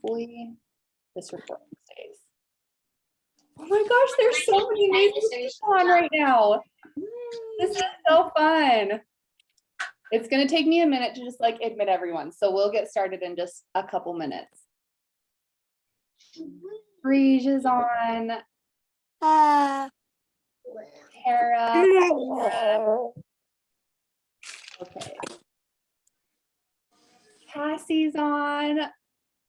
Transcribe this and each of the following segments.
hopefully this recording stays. Oh my gosh, there's so many amazing people on right now. This is so fun. It's gonna take me a minute to just like admit everyone. So we'll get started in just a couple minutes. Breege is on. Tara. Okay. Cassie's on.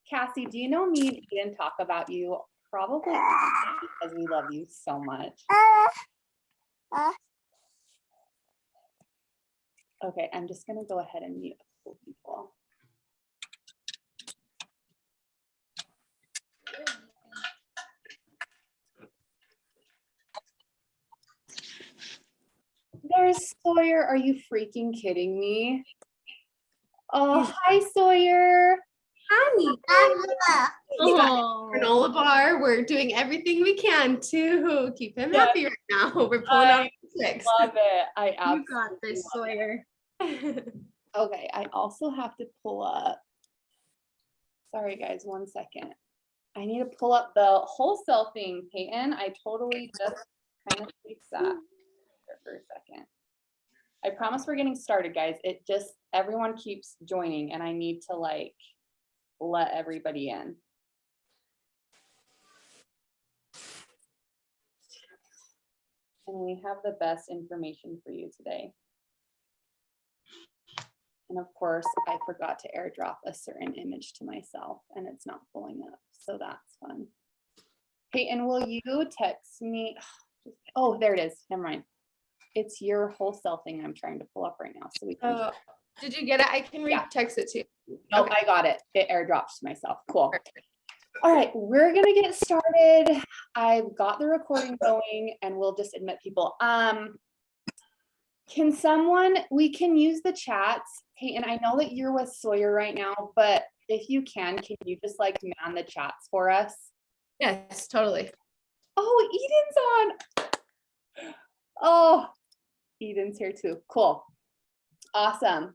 Cassie, do you know me and Eden talk about you? Probably because we love you so much. Okay, I'm just gonna go ahead and mute a couple people. There's Sawyer. Are you freaking kidding me? Oh, hi, Sawyer. Hi. Granola bar. We're doing everything we can to keep him happy right now. We're pulling out tricks. Love it. I absolutely You got this, Sawyer. Okay, I also have to pull up. Sorry, guys, 1 second. I need to pull up the wholesale thing, Peyton. I totally just kind of fixed that here for a second. I promise we're getting started, guys. It just, everyone keeps joining and I need to like let everybody in. And we have the best information for you today. And of course, I forgot to airdrop a certain image to myself and it's not pulling up. So that's fun. Peyton, will you text me? Oh, there it is. Never mind. It's your wholesale thing I'm trying to pull up right now. So we can. Did you get it? I can text it to you. Nope, okay. I got it. It airdropped to myself. Cool. All right, we're gonna get started. I've got the recording going and we'll just admit people. Can someone, we can use the chats. Peyton, I know that you're with Sawyer right now, but if you can you just like man the chats for us? Yes, totally. Oh, Eden's on. Oh, Eden's here too. Cool. Awesome.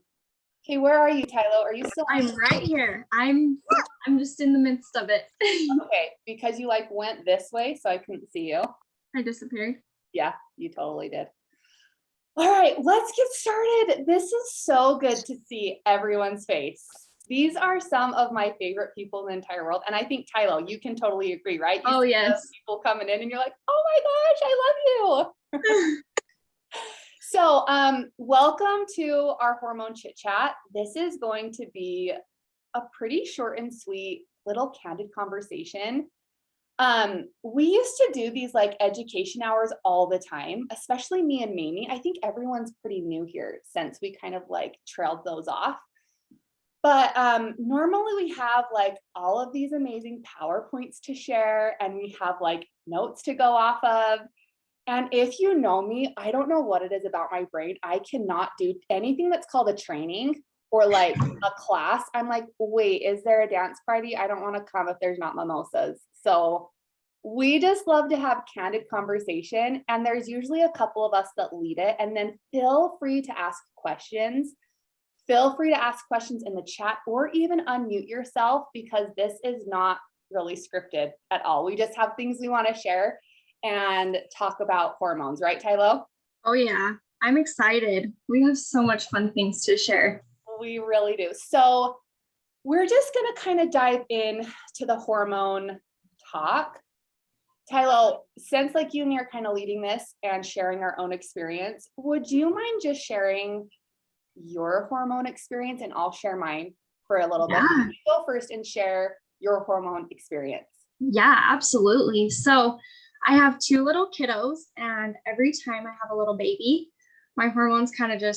Okay, where are you, Tylo? Are you still on? I'm right here. I'm just in the midst of it. Okay, because you like went this way, so I couldn't see you. I disappeared. Yeah, you totally did. All right, let's get started. This is so good to see everyone's face. These are some of my favorite people in the entire world. And I think, Tylo, you can totally agree, right? You see yes. People coming in and you're like, oh my gosh, I love you. So welcome to our Hormone Chit Chat. This is going to be a pretty short and sweet little candid conversation. We used to do these like education hours all the time, especially me and Mamie. I think everyone's pretty new here since we kind of like trailed those off. But normally we have like all of these amazing PowerPoints to share and we have like notes to go off of. And if you know me, I don't know what it is about my brain. I cannot do anything that's called a training or like a class. I'm like, wait, is there a dance party? I don't want to come if there's not mimosas. So we just love to have candid conversation. And there's usually a couple of us that lead it. And then feel free to ask questions. Feel free to ask questions in the chat or even unmute yourself because this is not really scripted at all. We just have things we want to share and talk about hormones, right, Tylo? Oh yeah, I'm excited. We have so much fun things to share. We really do. So we're just gonna kind of dive in to the hormone talk. Tylo, since like you and me are kind of leading this and sharing our own experience, would you mind just sharing your hormone experience and I'll share mine for a little bit? You go first and share your hormone experience. Yeah, absolutely. So I have 2 little kiddos and every time I have a little baby, my hormones kind of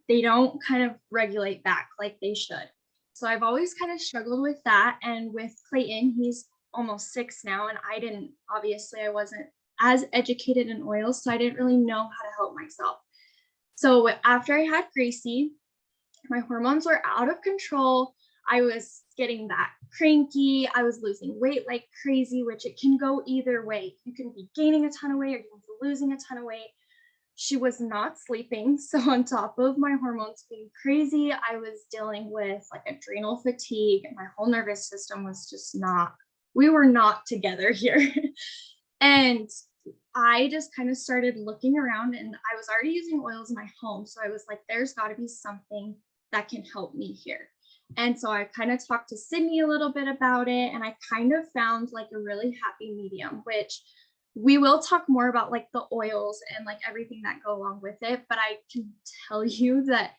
they don't kind of regulate back like they should. So I've always kind of struggled with that. And with Clayton, he's almost 6 now. And I wasn't as educated in oils. So I didn't really know how to help myself. So after I had Gracie, my hormones were out of control. I was getting that cranky. I was losing weight like crazy, which it can go either way. You can be gaining a ton of weight or you can be losing a ton of weight. she was not sleeping. So on top of my hormones being crazy, I was dealing with like adrenal fatigue, and my whole nervous system was just not, we were not together here. And I just kind of started looking around, and I was already using oils in my home. So I was like, there's got to be something that can help me here. And so I kind of talked to Sydney a little bit about it, and I kind of found like a really happy medium, which we will talk more about like the oils and like everything that go along with it. But I can tell you that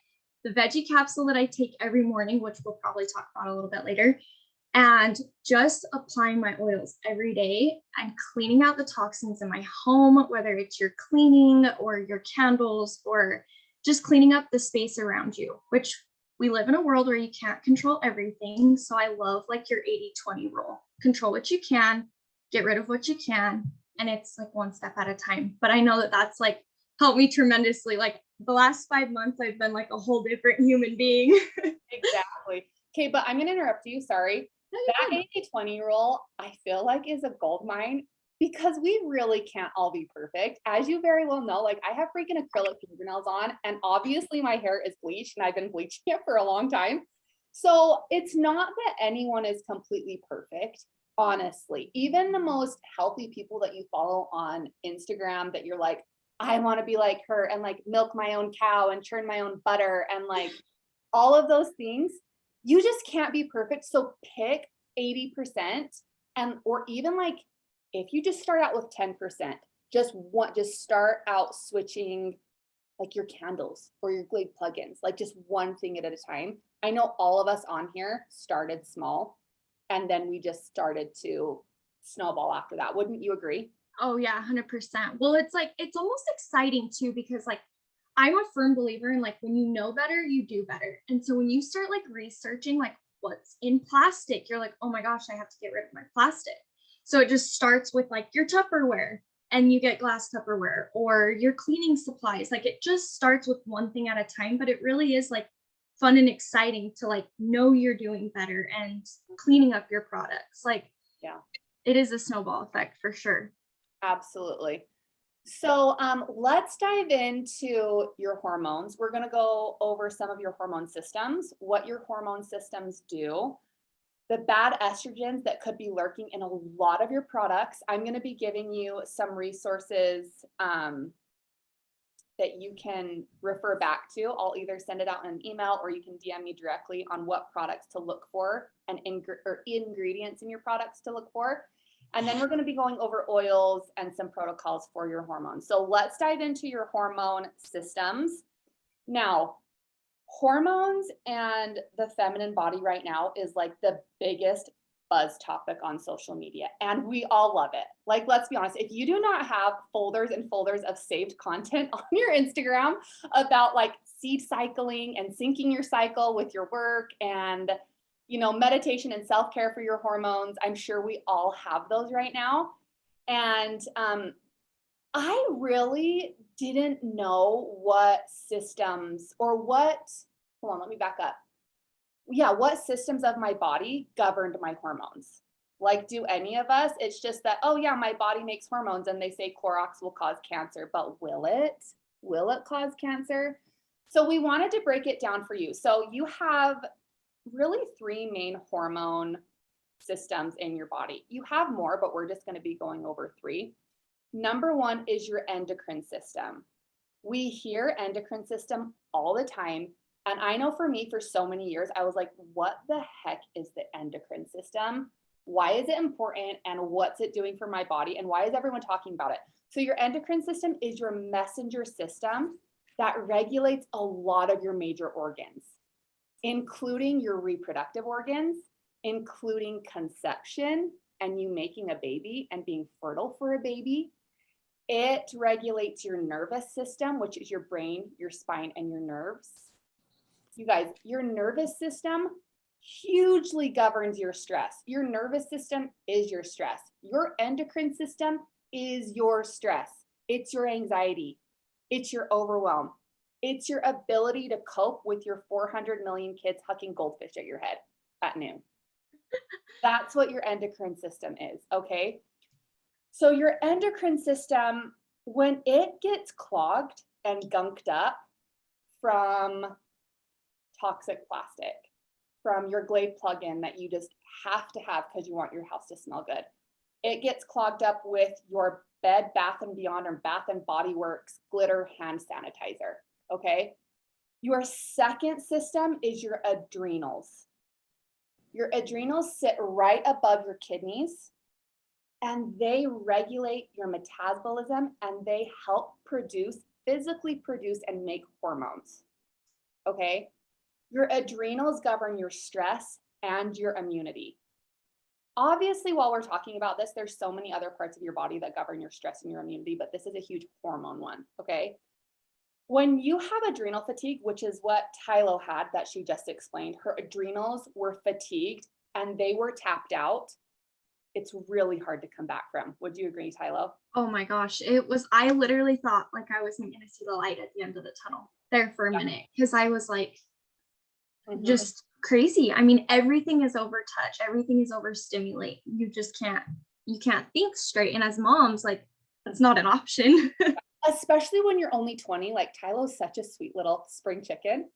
the veggie capsule that I take every morning, which we'll probably talk about a little bit later, and just applying my oils every day and cleaning out the toxins in my home, whether it's your cleaning or your candles or just cleaning up the space around you, which we live in a world where you can't control everything. So I love like your 80-20 rule. Control what you can, get rid of what you can. And it's like one step at a time. But I know that that's like helped me tremendously. Like the last 5 months, I've been like a whole different human being. Exactly. Okay, but I'm going to interrupt you. Sorry. No, That 80-20 rule, I feel like is a gold mine because we really can't all be perfect. As you very well know, like I have freaking acrylic fingernails on, and obviously my hair is bleached and I've been bleaching it for a long time. So it's not that anyone is completely perfect, honestly. Even the most healthy people that you follow on Instagram that you're like, I want to be like her and like milk my own cow and churn my own butter and like all of those things, you just can't be perfect. So pick 80% and or even like if you just start out with 10%, just start out switching like your candles or your Glade plugins, like just one thing at a time. I know all of us on here started small and then we just started to snowball after that. Wouldn't you agree? Oh yeah, 100%. Well, it's like, it's almost exciting too, because like, I'm a firm believer in like, when you know better, you do better. And so when you start like researching like what's in plastic, you're like, oh my gosh, I have to get rid of my plastic. So it just starts with like your Tupperware, and you get glass Tupperware, or your cleaning supplies. Like it just starts with one thing at a time, but it really is like fun and exciting to like know you're doing better and cleaning up your products. Like, Yeah, it is a snowball effect for sure. absolutely. So let's dive into your hormones. We're going to go over some of your hormone systems, what your hormone systems do, the bad estrogens that could be lurking in a lot of your products. I'm going to be giving you some resources that you can refer back to. I'll either send it out in an email or you can DM me directly on what products to look for and ingredients in your products to look for. And then we're going to be going over oils and some protocols for your hormones. So let's dive into your hormone systems. Now, hormones and the feminine body right now is like the biggest buzz topic on social media, and we all love it. Like, let's be honest, if you do not have folders and folders of saved content on your Instagram about like seed cycling and syncing your cycle with your work and meditation and self-care for your hormones, I'm sure we all have those right now. And I really didn't know what systems or hold on, let me back up. Yeah, what systems of my body governed my hormones? Like, do any of us? It's just that, oh yeah, my body makes hormones and they say Clorox will cause cancer, but will it? Will it cause cancer? So we wanted to break it down for you. So you have really three main hormone systems in your body. You have more, but we're just going to be going over three. Number one is your endocrine system. We hear endocrine system all the time. And I know for me, for so many years, I was like, what the heck is the endocrine system? Why is it important? And what's it doing for my body? And why is everyone talking about it? So your endocrine system is your messenger system that regulates a lot of your major organs, including your reproductive organs, including conception and you making a baby and being fertile for a baby. It regulates your nervous system, which is your brain, your spine, and your nerves. You guys, your nervous system hugely governs your stress. Your nervous system is your stress. Your endocrine system is your stress. It's your anxiety. It's your overwhelm. It's your ability to cope with your 400 million kids hucking goldfish at your head at noon. That's what your endocrine system is, okay? So your endocrine system When it gets clogged and gunked up from toxic plastic, from your Glade plug-in that you just have to have because you want your house to smell good, it gets clogged up with your Bed Bath & Beyond or Bath & Body Works glitter hand sanitizer, okay? Your second system is your adrenals. Your adrenals sit right above your kidneys, and they regulate your metabolism, and they help physically produce and make hormones, okay? Your adrenals govern your stress and your immunity. Obviously, while we're talking about this, there's so many other parts of your body that govern your stress and your immunity, but this is a huge hormone one, okay? When you have adrenal fatigue, which is what Tylo had that she just explained, her adrenals were fatigued and they were tapped out. It's really hard to come back from. Would you agree, Tylo? Oh my gosh. I literally thought like I wasn't going to see the light at the end of the tunnel there for a minute, because I was like, just crazy. I mean, everything is over touch. Everything is overstimulate. You can't think straight. And as moms, like, that's not an option. Especially when you're only 20, like Tylo's such a sweet little spring chicken.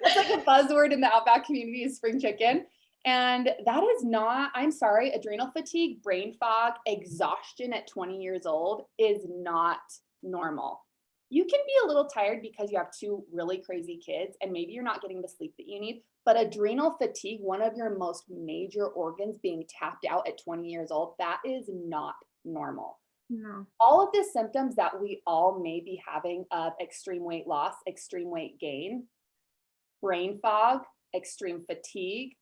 That's like a buzzword in the Outback community is spring chicken. And that is not, I'm sorry, adrenal fatigue, brain fog, exhaustion at 20 years old is not normal. You can be a little tired because you have two really crazy kids and maybe you're not getting the sleep that you need, but adrenal fatigue, one of your most major organs being tapped out at 20 years old, that is not normal. No. All of the symptoms that we all may be having of extreme weight loss, extreme weight gain, brain fog, extreme fatigue,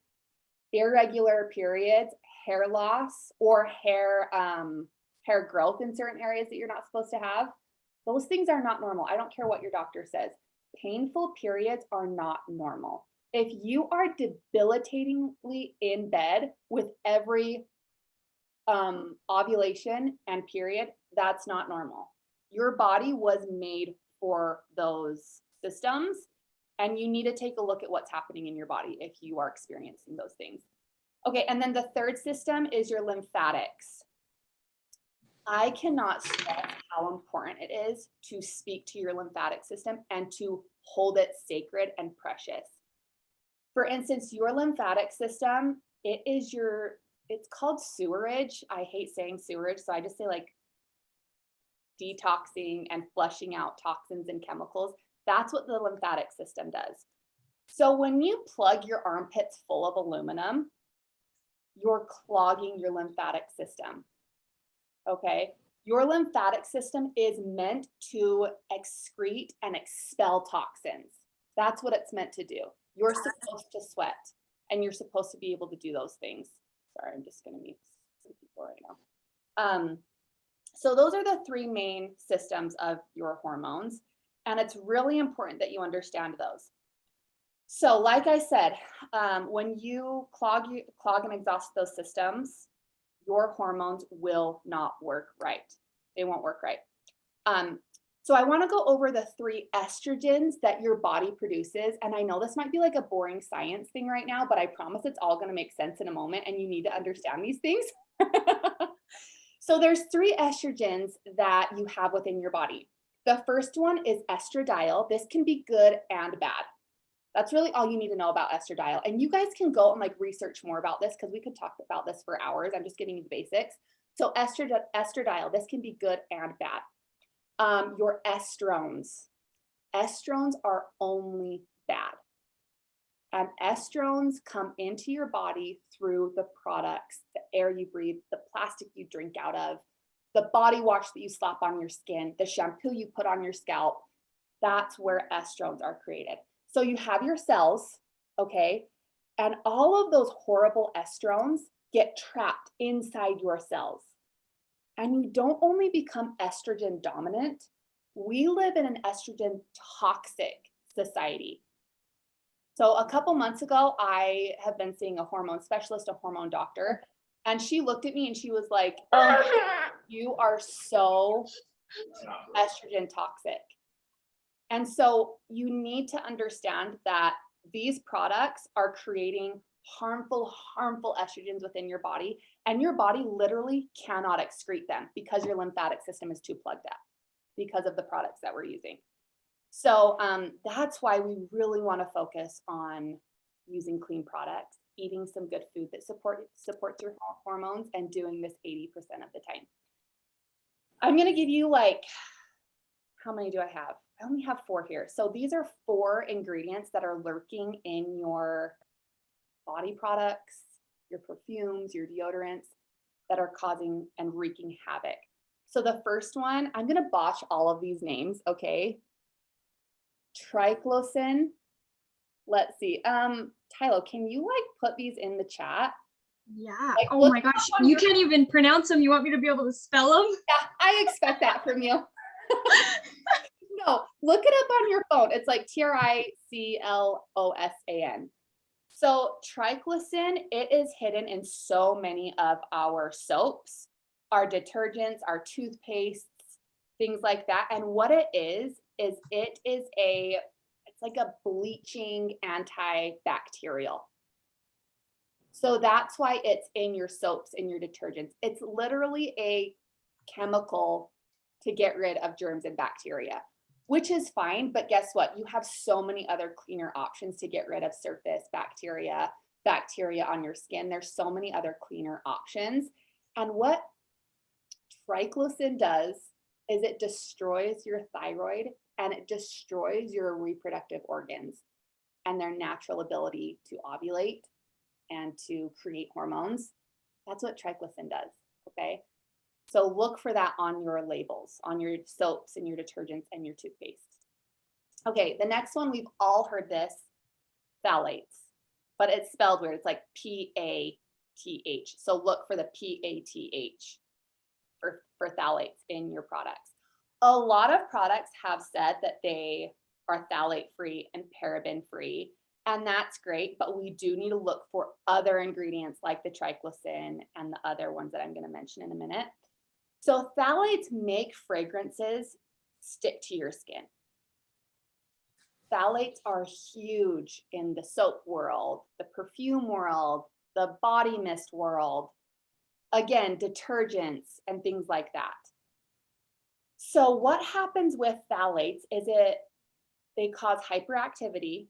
irregular periods, hair loss, or hair growth in certain areas that you're not supposed to have, those things are not normal. I don't care what your doctor says. Painful periods are not normal. If you are debilitatingly in bed with every ovulation and period, that's not normal. Your body was made for those systems, and you need to take a look at what's happening in your body if you are experiencing those things. Okay, and then the third system is your lymphatics. I cannot stress how important it is to speak to your lymphatic system and to hold it sacred and precious. For instance, your lymphatic system, it's called sewerage. I hate saying sewerage, so I just say like detoxing and flushing out toxins and chemicals. That's what the lymphatic system does. So when you plug your armpits full of aluminum, you're clogging your lymphatic system. Okay, your lymphatic system is meant to excrete and expel toxins. That's what it's meant to do. You're supposed to sweat and you're supposed to be able to do those things. Sorry, I'm just going to mute some people right now. So those are the three main systems of your hormones, and it's really important that you understand those. So like I said, when you clog and exhaust those systems, your hormones will not work right. They won't work right. So I want to go over the 3 estrogens that your body produces. And I know this might be like a boring science thing right now, but I promise it's all going to make sense in a moment and you need to understand these things. So there's 3 estrogens that you have within your body. The first one is estradiol. This can be good and bad. That's really all you need to know about estradiol. And you guys can go and like research more about this because we could talk about this for hours. I'm just giving you the basics. So estradiol, this can be good and bad. Your estrogens. Estrogens are only bad. And estrogens come into your body through the products, the air you breathe, the plastic you drink out of, the body wash that you slap on your skin, the shampoo you put on your scalp. That's where estrogens are created. So you have your cells, okay? And all of those horrible estrogens get trapped inside your cells. And you don't only become estrogen dominant, we live in an estrogen toxic society. So a couple months ago, I have been seeing a hormone specialist, a hormone doctor, and she looked at me and she was like, you are so estrogen toxic. And so you need to understand that these products are creating harmful estrogens within your body, and your body literally cannot excrete them because your lymphatic system is too plugged up because of the products that we're using. So that's why we really want to focus on using clean products, eating some good food that supports your hormones, and doing this 80% of the time. I'm going to give you how many do I have? I only have 4 here. So these are 4 ingredients that are lurking in your body products, your perfumes, your deodorants that are causing and wreaking havoc. So the first one, I'm going to botch all of these names, okay? Triclosan. Let's see. Tylo, can you put these in the chat? Yeah. Oh my gosh, you can't even pronounce them. You want me to be able to spell them? Yeah, I expect that from you. No, look it up on your phone. It's like Triclosan. So triclosan, it is hidden in so many of our soaps, our detergents, our toothpastes, things like that. And what it is it's like a bleaching antibacterial. So that's why it's in your soaps and your detergents. It's literally a chemical to get rid of germs and bacteria, which is fine. But guess what? You have so many other cleaner options to get rid of surface bacteria on your skin. There's so many other cleaner options. And what triclosan does is it destroys your thyroid and it destroys your reproductive organs and their natural ability to ovulate and to create hormones. That's what triclosan does, okay? So look for that on your labels, on your soaps and your detergents and your toothpaste. Okay, the next one, we've all heard this, phthalates, but it's spelled weird. It's like P-A-T-H. So look for the P-A-T-H for phthalates in your products. A lot of products have said that they are phthalate-free and paraben-free, and that's great, but we do need to look for other ingredients like the triclosan and the other ones that I'm going to mention in a minute. So phthalates make fragrances stick to your skin. Phthalates are huge in the soap world, the perfume world, the body mist world, again, detergents and things like that. So what happens with phthalates is they cause hyperactivity,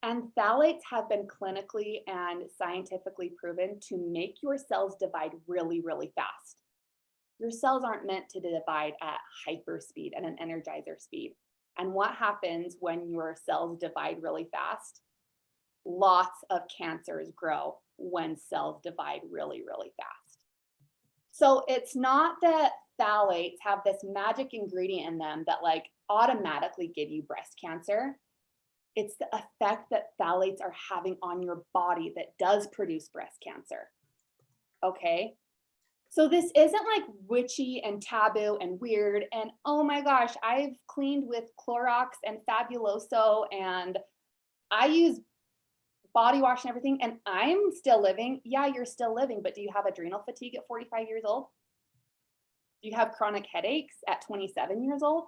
and phthalates have been clinically and scientifically proven to make your cells divide really, really fast. Your cells aren't meant to divide at hyper speed and an energizer speed. And what happens when your cells divide really fast? Lots of cancers grow when cells divide really, really fast. So it's not that phthalates have this magic ingredient in them that automatically give you breast cancer. It's the effect that phthalates are having on your body that does produce breast cancer. Okay? So this isn't witchy and taboo and weird. And oh my gosh, I've cleaned with Clorox and Fabuloso and I use body wash and everything and I'm still living. Yeah, you're still living, but do you have adrenal fatigue at 45 years old? Do you have chronic headaches at 27 years old?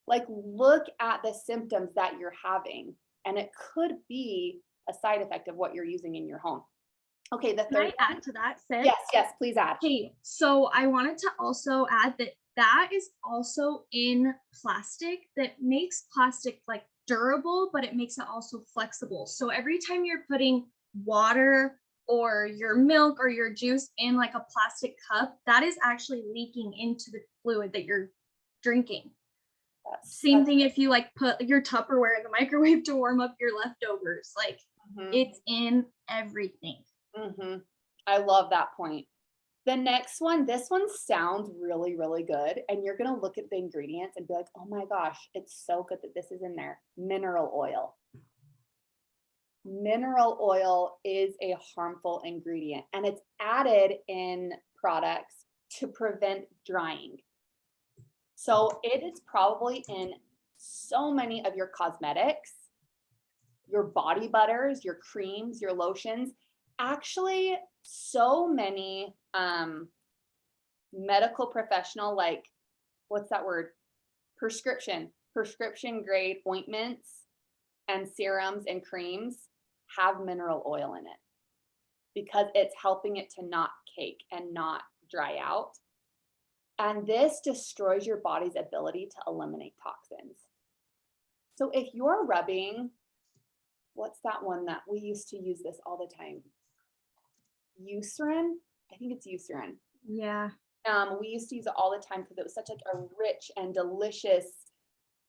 Look at the symptoms that you're having, and it could be a side effect of what you're using in your home. Okay, the third. Can I add to that, Sid? Yes, please add. Okay, so I wanted to also add that is also in plastic that makes plastic durable, but it makes it also flexible. So every time you're putting water or your milk or your juice in a plastic cup, that is actually leaking into the fluid that you're drinking. Same thing if you put your Tupperware in the microwave to warm up your leftovers. It's in everything. I love that point. The next one, this one sounds really, really good. And you're going to look at the ingredients and be like, oh my gosh, it's so good that this is in there. Mineral oil. Mineral oil is a harmful ingredient and it's added in products to prevent drying. So it is probably in so many of your cosmetics, your body butters, your creams, your lotions. Actually, so many medical professional, what's that word? Prescription grade ointments and serums and creams have mineral oil in it because it's helping it to not cake and not dry out. And this destroys your body's ability to eliminate toxins. So if you're rubbing, what's that one that we used to use this all the time? Eucerin? I think it's Eucerin. Yeah. We used to use it all the time because it was such like a rich and delicious,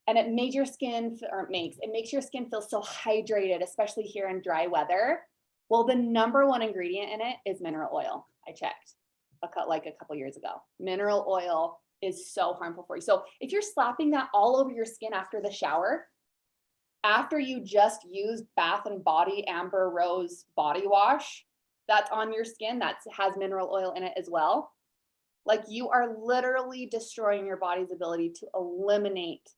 and it made your skin, it makes your skin feel so hydrated, especially here in dry weather. Well, the number one ingredient in it is mineral oil. I checked a couple years ago. Mineral oil is so harmful for you. So if you're slapping that all over your skin after the shower, after you just used Bath and Body Amber Rose body wash, that's on your skin, that has mineral oil in it as well. Like, you are literally destroying your body's ability to eliminate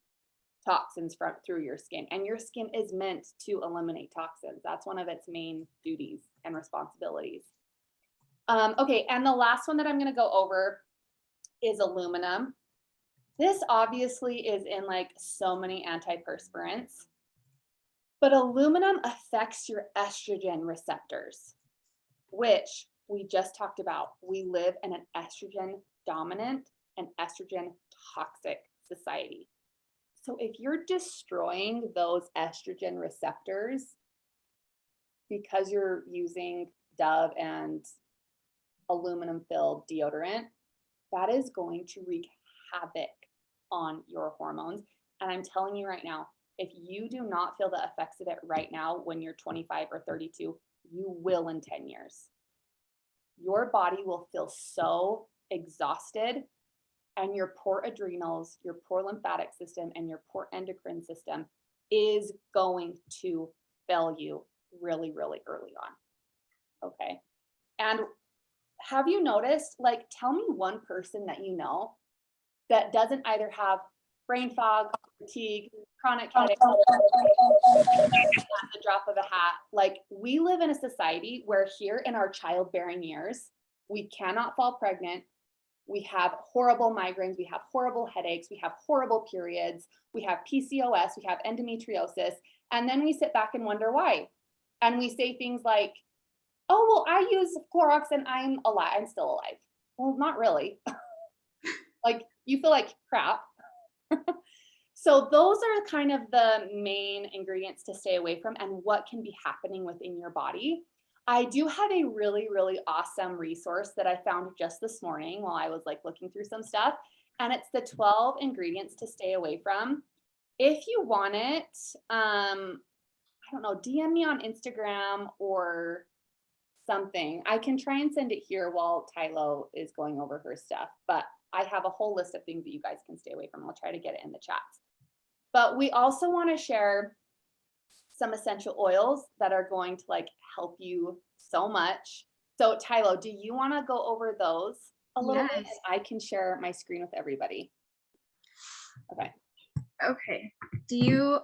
toxins through your skin. And your skin is meant to eliminate toxins. That's one of its main duties and responsibilities. Okay, and the last one that I'm gonna go over is aluminum. This obviously is in like so many antiperspirants, but aluminum affects your estrogen receptors, which we just talked about. We live in an estrogen dominant and estrogen toxic society. So if you're destroying those estrogen receptors because you're using Dove and aluminum filled deodorant, that is going to wreak havoc on your hormones. And I'm telling you right now, if you do not feel the effects of it right now when you're 25 or 32, you will in 10 years. Your body will feel so exhausted, and your poor adrenals, your poor lymphatic system, and your poor endocrine system is going to fail you really, really early on. Okay. And have you noticed, like, tell me one person that you know that doesn't either have brain fog, fatigue, chronic headache, at the drop of a hat. Like, we live in a society where here in our childbearing years, we cannot fall pregnant. We have horrible migraines. We have horrible headaches. We have horrible periods. We have PCOS. We have endometriosis. And then we sit back and wonder why. And we say things like, oh, well, I use Clorox and I'm alive. I'm still alive. Well, not really. Like, you feel like crap. So those are kind of the main ingredients to stay away from and what can be happening within your body. I do have a really, really awesome resource that I found just this morning while I was like looking through some stuff. And it's the 12 ingredients to stay away from. If you want it, I don't know, DM me on Instagram or something. I can try and send it here while Tylo is going over her stuff, but I have a whole list of things that you guys can stay away from. I'll try to get it in the chats. But we also want to share some essential oils that are going to like help you so much. So Tylo, do you want to go over those a little bit? And I can share my screen with everybody. Okay. Okay.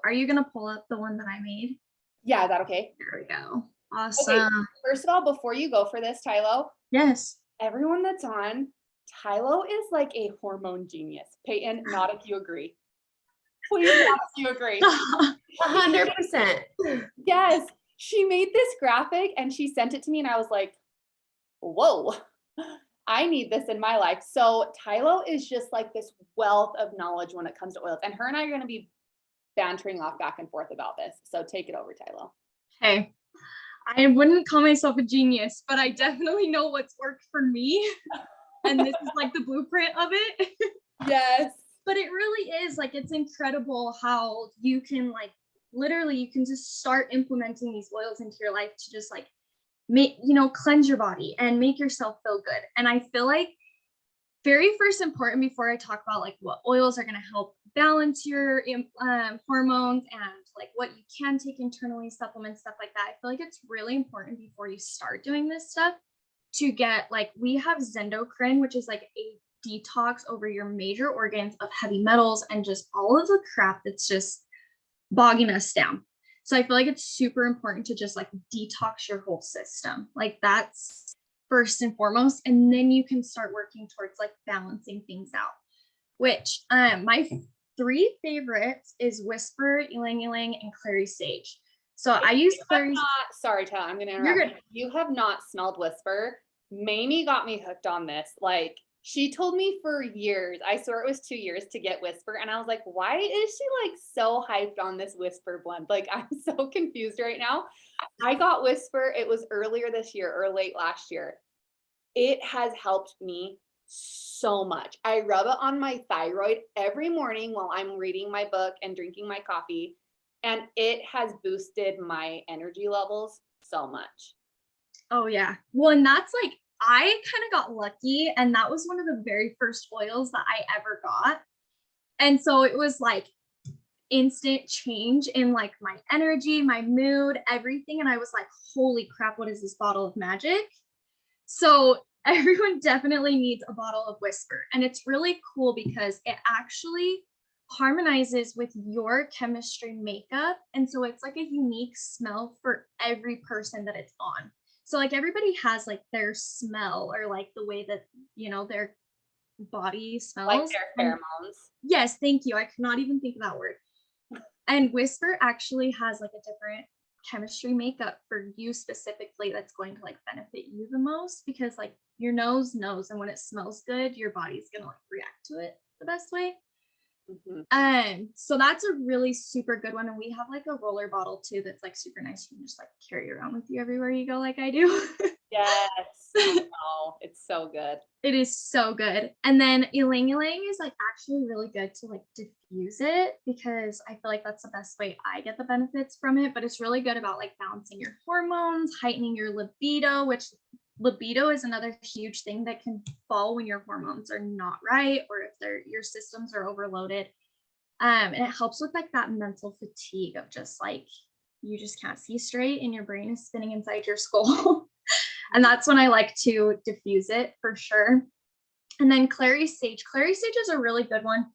Are you gonna pull up the one that I made? Yeah, is that okay? There we go. Awesome. Okay, first of all, before you go for this, Tylo, yes. everyone that's on, Tylo is like a hormone genius. Peyton, not if you agree. Please not if you agree. 100%. Yes, she made this graphic and she sent it to me and I was like, whoa, I need this in my life. So Tylo is just like this wealth of knowledge when it comes to oils. And her and I are going to be bantering off back and forth about this. So take it over, Tylo. Hey, I wouldn't call myself a genius, but I definitely know what's worked for me. And this is like the blueprint of it. Yes. But it really is like, it's incredible how you can like, literally you can just start implementing these oils into your life to just like cleanse your body and make yourself feel good. And I feel like very first important before I talk about like what oils are going to help balance your hormones and like what you can take internally, supplements, stuff like that. I feel like it's really important before you start doing this stuff to get like, we have Zendocrine, which is like a detox over your major organs of heavy metals and just all of the crap that's just bogging us down. So I feel like it's super important to just like detox your whole system. Like that's first and foremost. And then you can start working towards like balancing things out, which my 3 favorites is Whisper, Ylang Ylang, and Clary Sage. So I use Clary. Sorry, Tara, I'm gonna You're interrupt. good. You have not smelled Whisper. Mamie got me hooked on this. Like, she told me for years, I swear it was 2 years to get Whisper. And I was like, why is she like so hyped on this Whisper blend? Like, I'm so confused right now. I got Whisper, it was earlier this year or late last year. It has helped me so much. I rub it on my thyroid every morning while I'm reading my book and drinking my coffee. And it has boosted my energy levels so much. Oh yeah. Well, and that's like, I kind of got lucky, and that was one of the very first oils that I ever got. And so it was like instant change in like my energy, my mood, everything. And I was like, holy crap, what is this bottle of magic? So everyone definitely needs a bottle of Whisper. And it's really cool because it actually harmonizes with your chemistry makeup. And so it's like a unique smell for every person that it's on. So like everybody has like their smell or like the way that, you know, their body smells. Like their pheromones. Yes, thank you. I could not even think of that word. And Whisper actually has like a different chemistry makeup for you specifically that's going to like benefit you the most, because like your nose knows, and when it smells good, your body's gonna like react to it the best way. So that's a really super good one. And we have like a roller bottle too that's like super nice. You can just like carry around with you everywhere you go, like I do. Yes. Oh, it's so good. It is so good. And then Ylang Ylang is like actually really good to like diffuse it, because I feel like that's the best way I get the benefits from it. But it's really good about like balancing your hormones, heightening your libido, which libido is another huge thing that can fall when your hormones are not right, or if your systems are overloaded. And it helps with like that mental fatigue of just like, you just can't see straight and your brain is spinning inside your skull. And that's when I like to diffuse it for sure. And then Clary Sage. Clary Sage is a really good one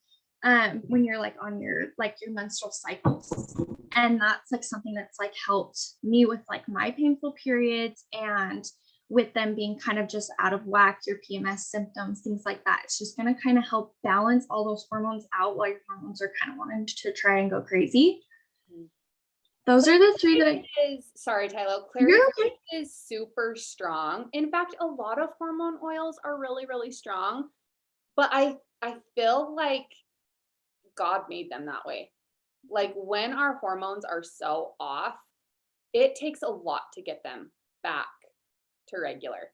when you're like on your menstrual cycles. And that's like something that's like helped me with like my painful periods, and with them being kind of just out of whack, your PMS symptoms, things like that. It's just going to kind of help balance all those hormones out while your hormones are kind of wanting to try and go crazy. Those are the 3 that I sorry, Tyler. Clary is super strong. In fact, a lot of hormone oils are really, really strong, but I feel like God made them that way. Like when our hormones are so off, it takes a lot to get them back to regular.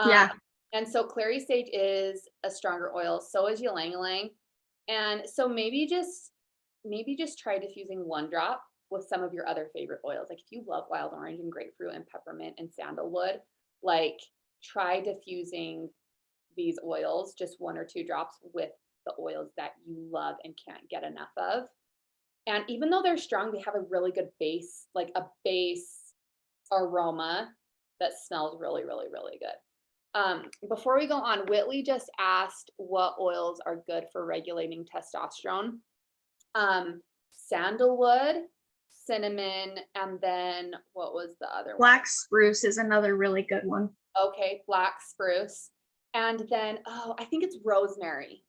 Yeah. And so Clary Sage is a stronger oil. So is Ylang Ylang. And so maybe just try diffusing 1 drop with some of your other favorite oils. Like if you love wild orange and grapefruit and peppermint and sandalwood, like try diffusing these oils, just 1 or 2 drops with the oils that you love and can't get enough of. And even though they're strong, they have a really good base, like a base aroma that smells really, really, really good. Before we go on, Whitley just asked what oils are good for regulating testosterone. Sandalwood, cinnamon, and then what was the other one? Black spruce is another really good one. Okay, black spruce. And then, I think it's rosemary.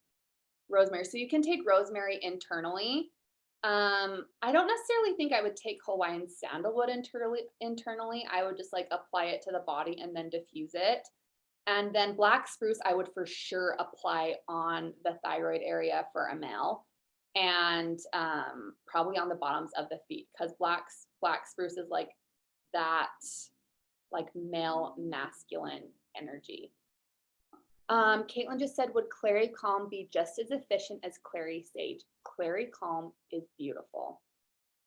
So you can take rosemary internally. I don't necessarily think I would take Hawaiian sandalwood internally. I would just like apply it to the body and then diffuse it. And then black spruce, I would for sure apply on the thyroid area for a male, and probably on the bottoms of the feet, because black spruce is like that, like male masculine energy. Caitlin just said, would Clary Calm be just as efficient as Clary Sage? Clary Calm is beautiful.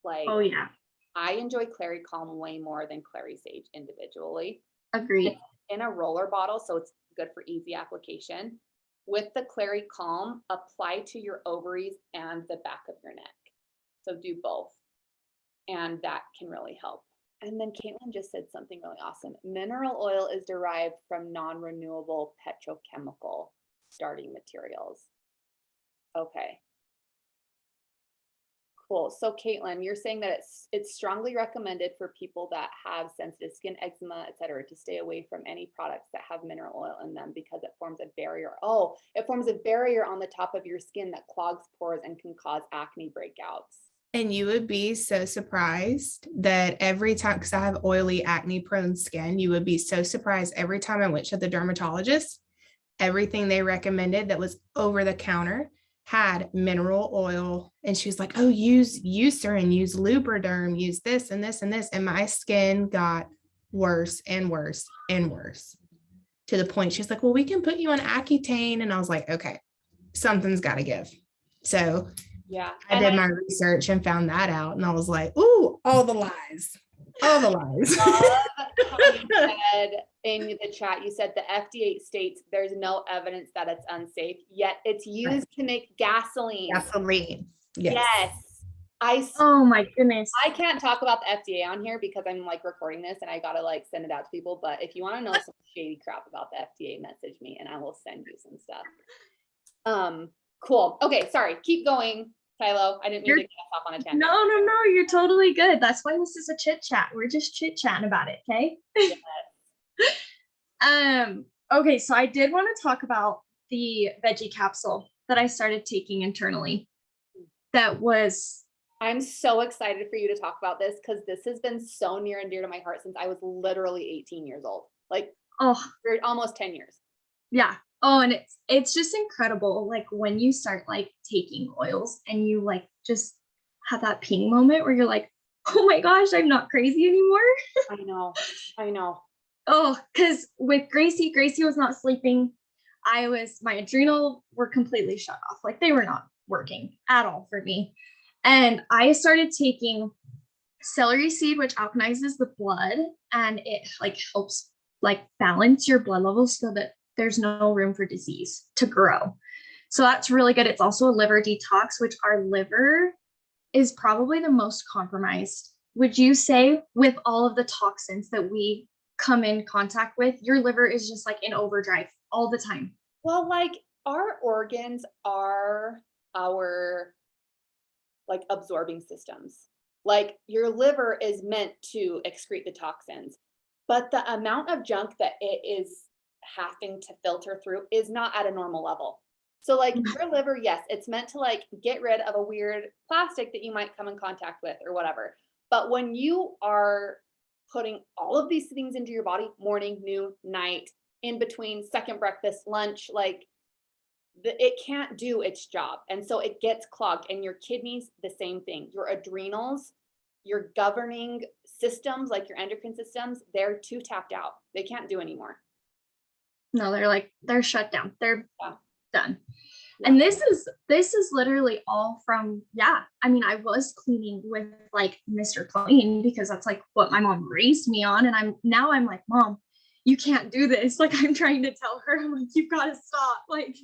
Like, oh yeah, I enjoy Clary Calm way more than Clary Sage individually. Agreed. It's in a roller bottle, so it's good for easy application. With the Clary Calm, apply to your ovaries and the back of your neck. So do both, and that can really help. And then Caitlin just said something really awesome. Mineral oil is derived from non-renewable petrochemical starting materials. Okay. Cool. So Caitlin, you're saying that it's strongly recommended for people that have sensitive skin, eczema, et cetera, to stay away from any products that have mineral oil in them because it forms a barrier. Oh, it forms a barrier on the top of your skin that clogs pores and can cause acne breakouts. And you would be so surprised that every time, because I have oily, acne-prone skin, you would be so surprised every time I went to the dermatologist, everything they recommended that was over the counter had mineral oil. And she was like, oh, use Eucerin, use Lubriderm, use this and this and this. And my skin got worse and worse and worse to the point she's like, well, we can put you on Accutane. And I was like, okay, something's got to give. So yeah, I did my research and found that out. And I was like, ooh, all the lies. All the lies. Love how you said in the chat, you said the FDA states there's no evidence that it's unsafe, yet it's used to make gasoline. Gasoline. Yes. Oh my goodness. I can't talk about the FDA on here because I'm like recording this and I gotta like send it out to people. But if you want to know some shady crap about the FDA, message me and I will send you some stuff. Cool. Okay, sorry. Keep going, Tylo. I didn't mean to get us off on a tangent. No, you're totally good. That's why this is a chit chat. We're just chit chatting about it, okay? Yes. Okay, so I did want to talk about the veggie capsule that I started taking internally. I'm so excited for you to talk about this because this has been so near and dear to my heart since I was literally 18 years old. Like, for almost 10 years. Yeah. Oh, and it's just incredible. Like when you start like taking oils and you like just have that ping moment where you're like, oh my gosh, I'm not crazy anymore. I know. Oh, because with Gracie was not sleeping. My adrenal were completely shut off. Like they were not working at all for me. And I started taking celery seed, which alkalizes the blood, and it like helps like balance your blood levels so that there's no room for disease to grow. So that's really good. It's also a liver detox, which our liver is probably the most compromised. Would you say with all of the toxins that we come in contact with, your liver is just like in overdrive all the time? Well, like our organs are our like absorbing systems. Like your liver is meant to excrete the toxins, but the amount of junk that it is having to filter through is not at a normal level. So like your liver, yes, it's meant to like get rid of a weird plastic that you might come in contact with or whatever. But when you are putting all of these things into your body, morning, noon, night, in between, second breakfast, lunch, like it can't do its job. And so it gets clogged. And your kidneys, the same thing. Your adrenals, your governing systems, like your endocrine systems, they're too tapped out. They can't do anymore. No, they're shut down. They're done. Yeah. And this is literally all from, I mean, I was cleaning with like Mr. Clean because that's like what my mom raised me on. And I'm like, Mom, you can't do this. Like I'm trying to tell her, I'm like, you've got to stop. Like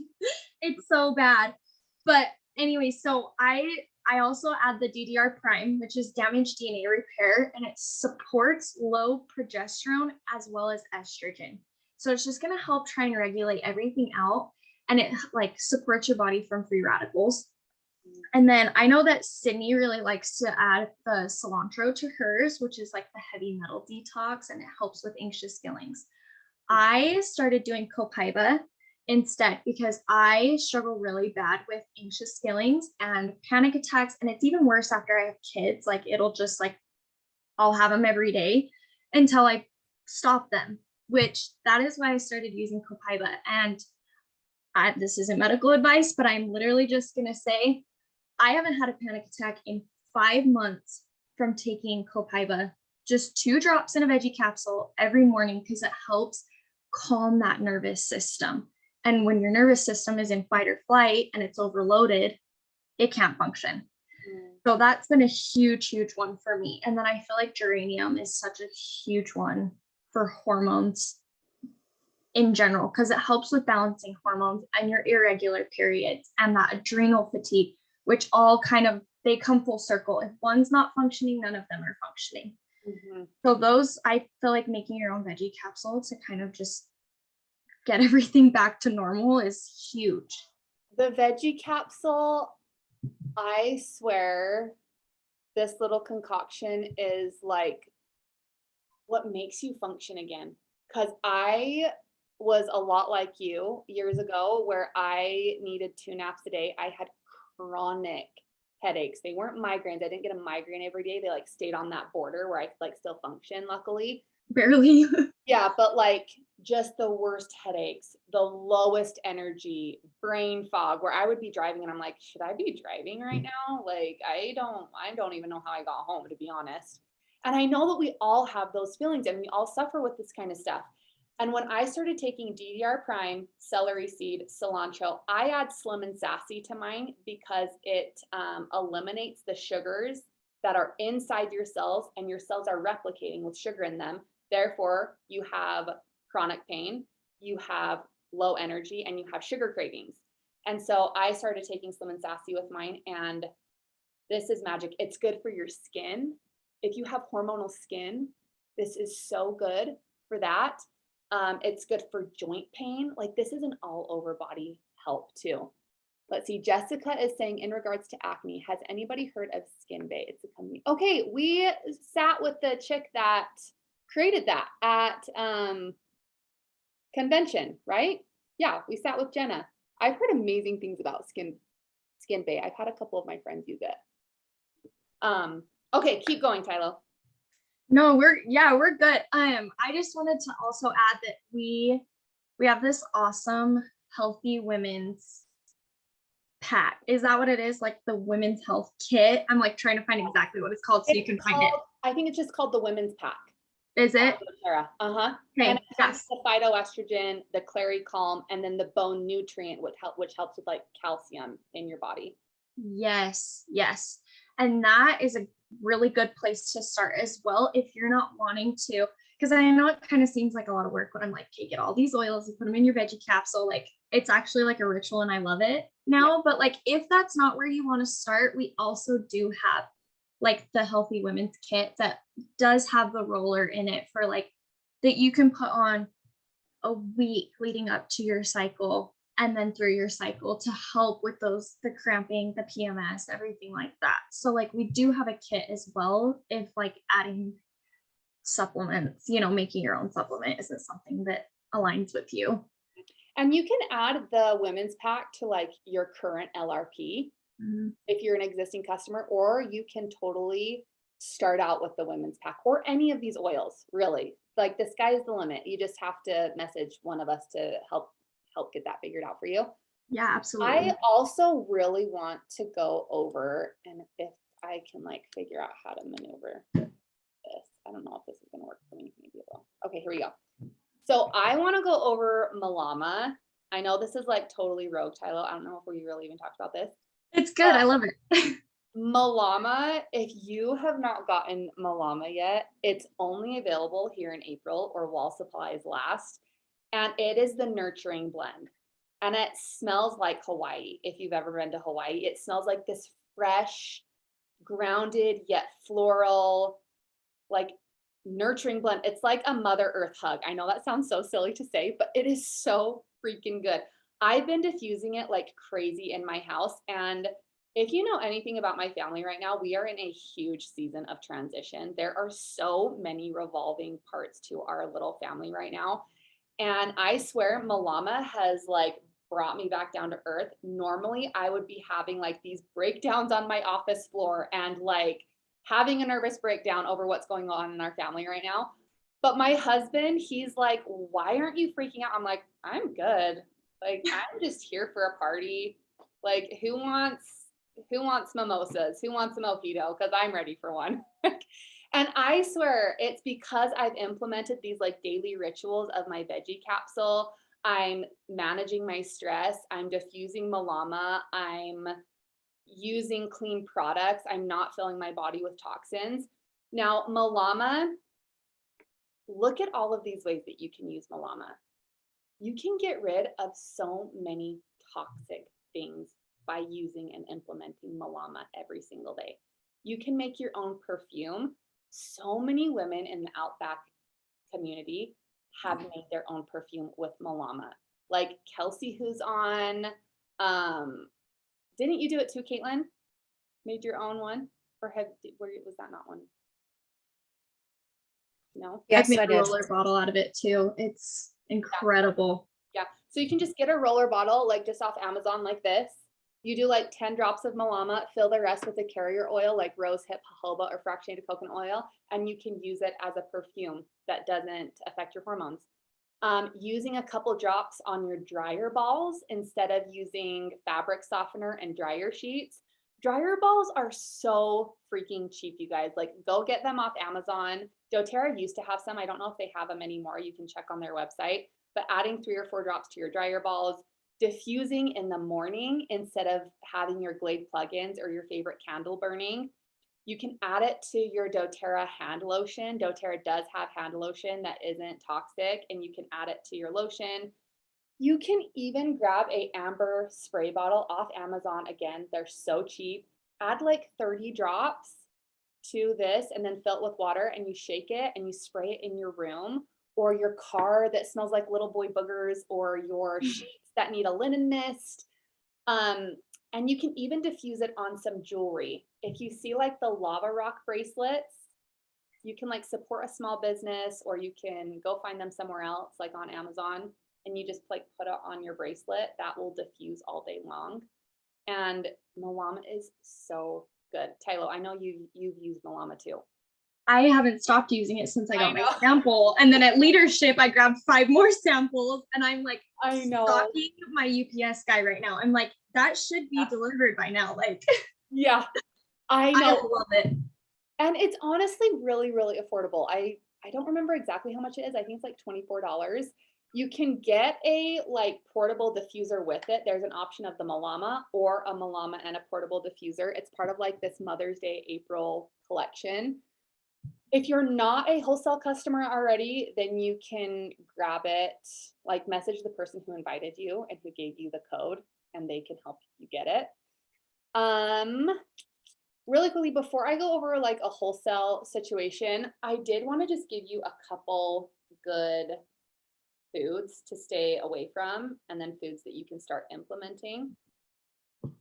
it's so bad. But anyway, so I also add the DDR prime, which is damaged DNA repair, and it supports low progesterone as well as estrogen. So it's just going to help try and regulate everything out. And it like supports your body from free radicals. And then I know that Sydney really likes to add the cilantro to hers, which is like the heavy metal detox, and it helps with anxious feelings. I started doing copaiba instead because I struggle really bad with anxious feelings and panic attacks. And it's even worse after I have kids. Like it'll just like, I'll have them every day until I stop them, which that is why I started using copaiba. And this isn't medical advice, but I'm literally just going to say, I haven't had a panic attack in 5 months from taking copaiba, just 2 drops in a veggie capsule every morning, because it helps calm that nervous system. And when your nervous system is in fight or flight and it's overloaded, it can't function. So that's been a huge, huge one for me. And then I feel like geranium is such a huge one for hormones in general, because it helps with balancing hormones and your irregular periods and that adrenal fatigue, which all kind of, they come full circle. If one's not functioning, none of them are functioning. Mm-hmm. So those, I feel like making your own veggie capsule to kind of just get everything back to normal is huge. The veggie capsule, I swear, this little concoction is like what makes you function again. Because I was a lot like you years ago where I needed 2 naps a day. I had chronic headaches. They weren't migraines. I didn't get a migraine every day. They like stayed on that border where I could like still function, luckily. Barely. Yeah, but like just the worst headaches, the lowest energy, brain fog, where I would be driving and I'm like, should I be driving right now? Like I don't even know how I got home, to be honest. And I know that we all have those feelings and we all suffer with this kind of stuff. And when I started taking DDR prime, celery seed, cilantro, I add Slim and Sassy to mine because it eliminates the sugars that are inside your cells, and your cells are replicating with sugar in them. Therefore, you have chronic pain, you have low energy, and you have sugar cravings. And so I started taking Slim and Sassy with mine, and this is magic. It's good for your skin. If you have hormonal skin, this is so good for that. It's good for joint pain. Like this is an all over body help too. Let's see. Jessica is saying in regards to acne, has anybody heard of Skin Bay? It's a company. Okay, we sat with the chick that created that at convention, right? Yeah, we sat with Jenna. I've heard amazing things about Skin Bay. I've had a couple of my friends use it. Okay, keep going, Tylo. No, we're good. I just wanted to also add that we have this awesome healthy women's pack. Is that what it is? Like the women's health kit? I'm like trying to find exactly what it's called so you can find it. I think it's just called the women's pack. Is it? Uh-huh. Okay. And it has the phytoestrogen, the Clary Calm, and then the bone nutrient, which helps with like calcium in your body. Yes. And that is a really good place to start as well if you're not wanting to, because I know it kind of seems like a lot of work when I'm like, okay, get all these oils and put them in your veggie capsule. Like it's actually like a ritual and I love it now. Yeah. But like if that's not where you want to start, we also do have like the Healthy Women's Kit that does have the roller in it for like that you can put on a week leading up to your cycle and then through your cycle to help with the cramping, the PMS, everything like that. So like we do have a kit as well if like adding supplements, making your own supplement isn't something that aligns with you. And you can add the women's pack to like your current LRP if you're an existing customer, or you can totally start out with the women's pack or any of these oils, really. Like the sky is the limit. You just have to message one of us to help get that figured out for you. Yeah, absolutely. I also really want to go over, and if I can like figure out how to maneuver this, I don't know if this is going to work for me. Maybe it will. Okay, here we go. So I want to go over Malama. I know this is like totally rogue, Tylo. I don't know if we really even talked about this. It's good. I love it. Malama, if you have not gotten Malama yet, it's only available here in April or while supplies last. And it is the nurturing blend. And it smells like Hawaii. If you've ever been to Hawaii, it smells like this fresh, grounded, yet floral, like nurturing blend. It's like a Mother Earth hug. I know that sounds so silly to say, but it is so freaking good. I've been diffusing it like crazy in my house. And if you know anything about my family right now, we are in a huge season of transition. There are so many revolving parts to our little family right now. And I swear Malama has like brought me back down to earth. Normally I would be having like these breakdowns on my office floor and like having a nervous breakdown over what's going on in our family right now. But my husband, he's like, why aren't you freaking out? I'm like, I'm good. Like, I'm just here for a party. Like, who wants mimosas? Who wants a mojito? Because I'm ready for one. And I swear it's because I've implemented these like daily rituals of my veggie capsule. I'm managing my stress. I'm diffusing Malama. I'm using clean products. I'm not filling my body with toxins. Now, Malama, look at all of these ways that you can use Malama. You can get rid of so many toxic things by using and implementing Malama every single day. You can make your own perfume. So many women in the Outback community have made their own perfume with Malama. Like Kelsey, who's on, didn't you do it too, Caitlin? Made your own one? Or was that not one? No? I've Yes, made I a did. roller bottle out of it too. It's incredible. Yeah. So you can just get a roller bottle, like just off Amazon like this. You do like 10 drops of Malama, fill the rest with a carrier oil like rosehip, jojoba, or fractionated coconut oil, and you can use it as a perfume that doesn't affect your hormones. Using a couple drops on your dryer balls instead of using fabric softener and dryer sheets. Dryer balls are so freaking cheap, you guys. Like, go get them off Amazon. doTERRA used to have some. I don't know if they have them anymore. You can check on their website. But adding 3 or 4 drops to your dryer balls, diffusing in the morning instead of having your Glade plugins or your favorite candle burning. You can add it to your doTERRA hand lotion. doTERRA does have hand lotion that isn't toxic, and you can add it to your lotion. You can even grab a amber spray bottle off Amazon. Again, they're so cheap. Add like 30 drops to this and then fill it with water, and you shake it and you spray it in your room or your car that smells like little boy boogers, or your sheets that need a linen mist. And you can even diffuse it on some jewelry. If you see like the lava rock bracelets, you can like support a small business, or you can go find them somewhere else, like on Amazon, and you just like put it on your bracelet. That will diffuse all day long. And Malama is so good. Tylo, I know you've used Malama too. I haven't stopped using it since I got I my know. sample. And then at leadership, I grabbed 5 more samples, and I'm like I know. stalking my UPS guy right now. I'm like, that should be delivered by now. Like, Yeah, I I know. love it. And it's honestly really, really affordable. I don't remember exactly how much it is. I think it's like $24. You can get a like portable diffuser with it. There's an option of the Malama or a Malama and a portable diffuser. It's part of like this Mother's Day April collection. If you're not a wholesale customer already, then you can grab it, like message the person who invited you and who gave you the code, and they can help you get it. Really quickly, before I go over like a wholesale situation, I did want to just give you a couple good foods to stay away from, and then foods that you can start implementing.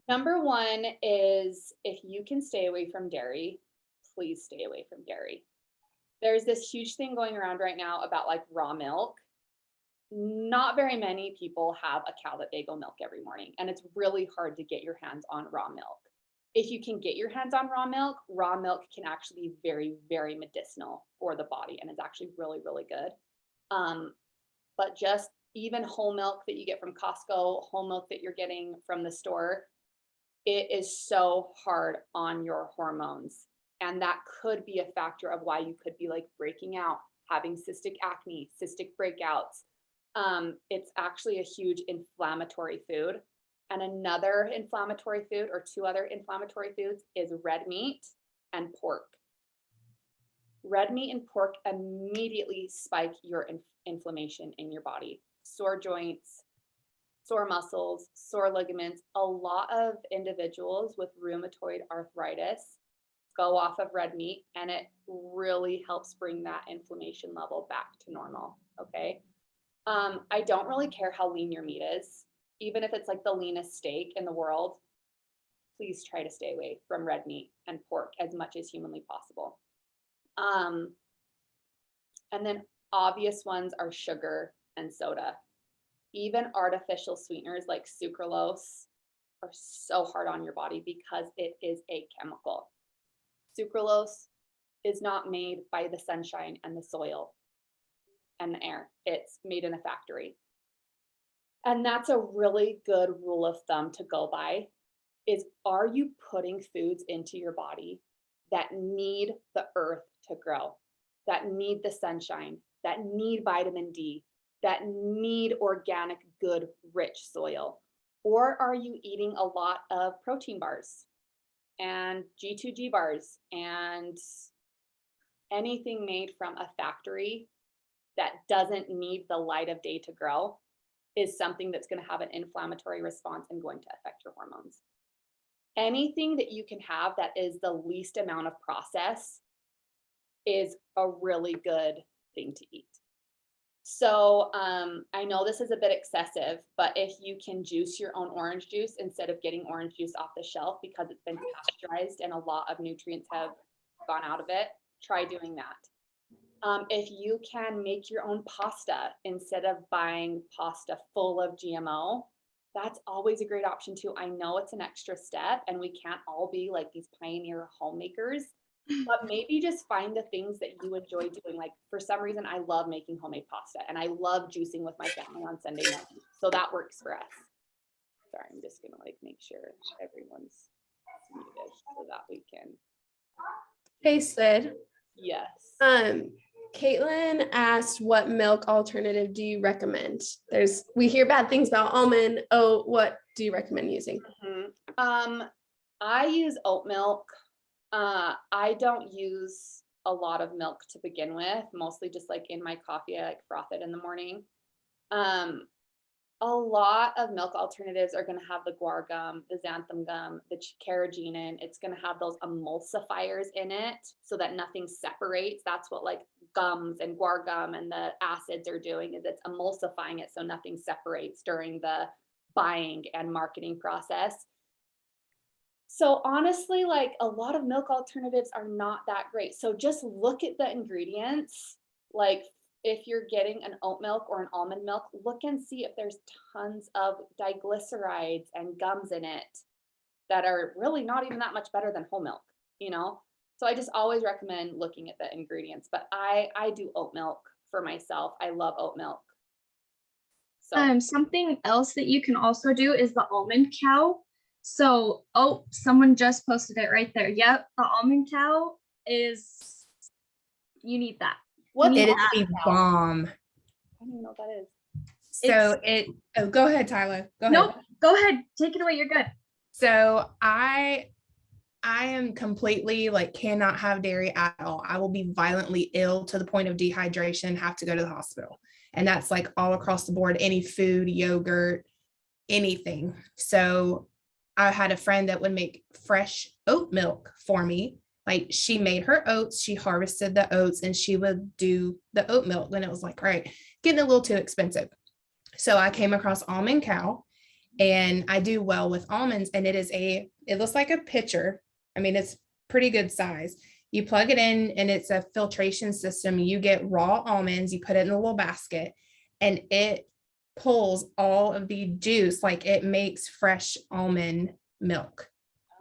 Number 1 is, if you can stay away from dairy, please stay away from dairy. There's this huge thing going around right now about like raw milk. Not very many people have a cow that they go milk every morning, and it's really hard to get your hands on raw milk. If you can get your hands on raw milk can actually be very, very medicinal for the body, and it's actually really, really good. But just even whole milk that you get from Costco, whole milk that you're getting from the store, it is so hard on your hormones. And that could be a factor of why you could be like breaking out, having cystic acne, cystic breakouts. It's actually a huge inflammatory food. And another inflammatory food, or 2 other inflammatory foods, is red meat and pork. Red meat and pork immediately spike your inflammation in your body. Sore joints, sore muscles, sore ligaments. A lot of individuals with rheumatoid arthritis go off of red meat, and it really helps bring that inflammation level back to normal. Okay. I don't really care how lean your meat is. Even if it's like the leanest steak in the world, please try to stay away from red meat and pork as much as humanly possible. And then obvious ones are sugar and soda. Even artificial sweeteners like sucralose are so hard on your body because it is a chemical. Sucralose is not made by the sunshine and the soil and the air. It's made in a factory. And that's a really good rule of thumb to go by, is, are you putting foods into your body that need the earth to grow, that need the sunshine, that need vitamin D, that need organic, good, rich soil? Or are you eating a lot of protein bars and G2G bars and anything made from a factory that doesn't need the light of day to grow? Is something that's going to have an inflammatory response and going to affect your hormones. Anything that you can have that is the least amount of process is a really good thing to eat. So I know this is a bit excessive, but if you can juice your own orange juice instead of getting orange juice off the shelf because it's been pasteurized and a lot of nutrients have gone out of it, try doing that. If you can make your own pasta instead of buying pasta full of GMO, that's always a great option too. I know it's an extra step and we can't all be like these pioneer homemakers, but maybe just find the things that you enjoy doing. Like for some reason, I love making homemade pasta and I love juicing with my family on Sunday morning. So that works for us. Sorry, I'm just gonna like make sure everyone's muted so that we can. Hey, Sid. Yes. Caitlin asked, what milk alternative do you recommend? We hear bad things about almond. Oh, what do you recommend using? I use oat milk. I don't use a lot of milk to begin with, mostly just like in my coffee, I like froth it in the morning. A lot of milk alternatives are going to have the guar gum, the xanthan gum, the carrageenan. It's going to have those emulsifiers in it so that nothing separates. That's what like gums and guar gum and the acids are doing, is it's emulsifying it so nothing separates during the buying and marketing process. So honestly, like a lot of milk alternatives are not that great. So just look at the ingredients. Like if you're getting an oat milk or an almond milk, look and see if there's tons of diglycerides and gums in it that are really not even that much better than whole milk, you know? So I just always recommend looking at the ingredients, but I do oat milk for myself. I love oat milk. So Something else that you can also do is the almond cow. So, oh, someone just posted it right there. Yep, the almond cow is, you need that. what's It is almond the cow? bomb. I don't even know what that is. So go ahead, Tyler. Go ahead. Nope, go ahead, take it away. You're good. So I am completely like cannot have dairy at all. I will be violently ill to the point of dehydration, have to go to the hospital. And that's like all across the board, any food, yogurt, anything. So I had a friend that would make fresh oat milk for me. Like she made her oats, she harvested the oats and she would do the oat milk. And it was like, all right, getting a little too expensive. So I came across almond cow and I do well with almonds. And it looks like a pitcher. I mean, it's pretty good size. You plug it in and it's a filtration system. You get raw almonds, you put it in a little basket and it pulls all of the juice, like it makes fresh almond milk.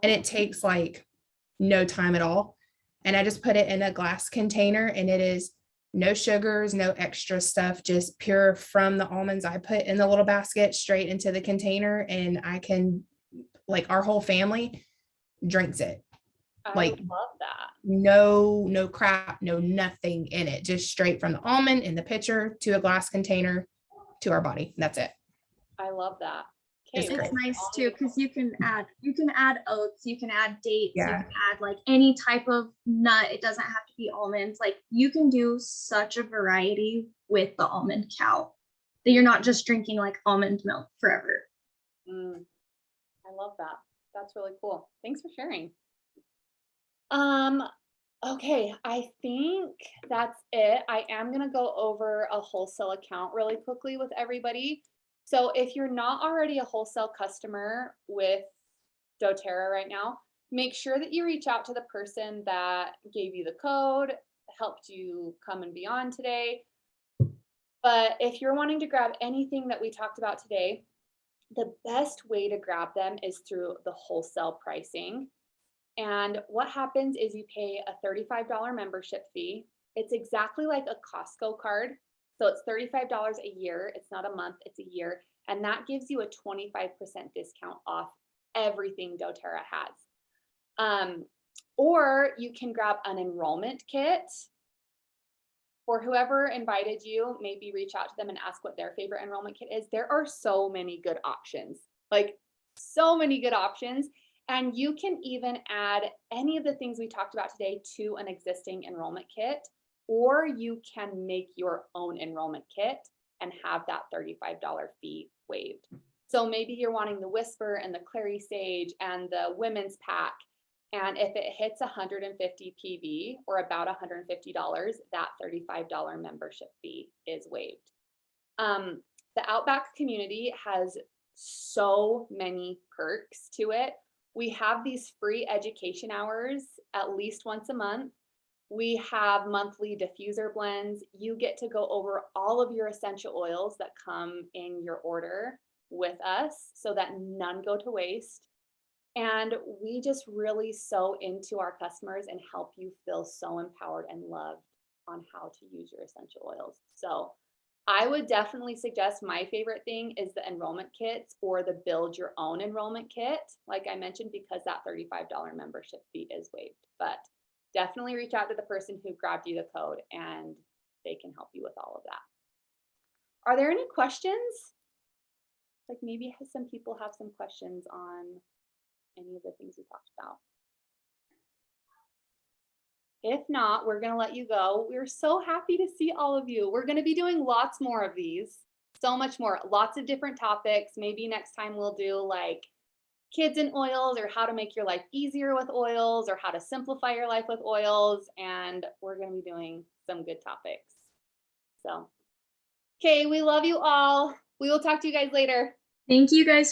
And it takes like no time at all. And I just put it in a glass container and it is no sugars, no extra stuff, just pure from the almonds I put in the little basket straight into the container. And I can, like our whole family drinks it. I love that. No crap, no nothing in it, just straight from the almond in the pitcher to a glass container to our body. That's it. I love that. It's It's great. nice too because you can add oats, you can add dates, you Yeah. can add like any type of nut. It doesn't have to be almonds. Like you can do such a variety with the almond cow that you're not just drinking like almond milk forever. I love that. That's really cool. Thanks for sharing. Okay, I think that's it. I am gonna go over a wholesale account really quickly with everybody. So if you're not already a wholesale customer with doTERRA right now, make sure that you reach out to the person that gave you the code, helped you come and beyond today. But if you're wanting to grab anything that we talked about today, the best way to grab them is through the wholesale pricing. And what happens is you pay a $35 membership fee. It's exactly like a Costco card. So it's $35 a year. It's not a month, it's a year. And that gives you a 25% discount off everything doTERRA has. Or you can grab an enrollment kit. For whoever invited you, maybe reach out to them and ask what their favorite enrollment kit is. There are so many good options, like so many good options. And you can even add any of the things we talked about today to an existing enrollment kit, or you can make your own enrollment kit and have that $35 fee waived. So maybe you're wanting the Whisper and the Clary Sage and the women's pack, And if it hits 150 PV or about $150, that $35 membership fee is waived. The Outback community has so many perks to it. We have these free education hours at least once a month. We have monthly diffuser blends. You get to go over all of your essential oils that come in your order with us so that none go to waste. And we just really sew into our customers and help you feel so empowered and loved on how to use your essential oils. So I would definitely suggest, my favorite thing is the enrollment kits or the build your own enrollment kit, like I mentioned, because that $35 membership fee is waived. But definitely reach out to the person who grabbed you the code and they can help you with all of that. Are there any questions? Like maybe some people have some questions on any of the things we talked about. If not, we're going to let you go. We're so happy to see all of you. We're going to be doing lots more of these, so much more, lots of different topics. Maybe next time we'll do like kids and oils, or how to make your life easier with oils, or how to simplify your life with oils. And we're going to be doing some good topics. So, okay, we love you all. We will talk to you guys later. Thank you guys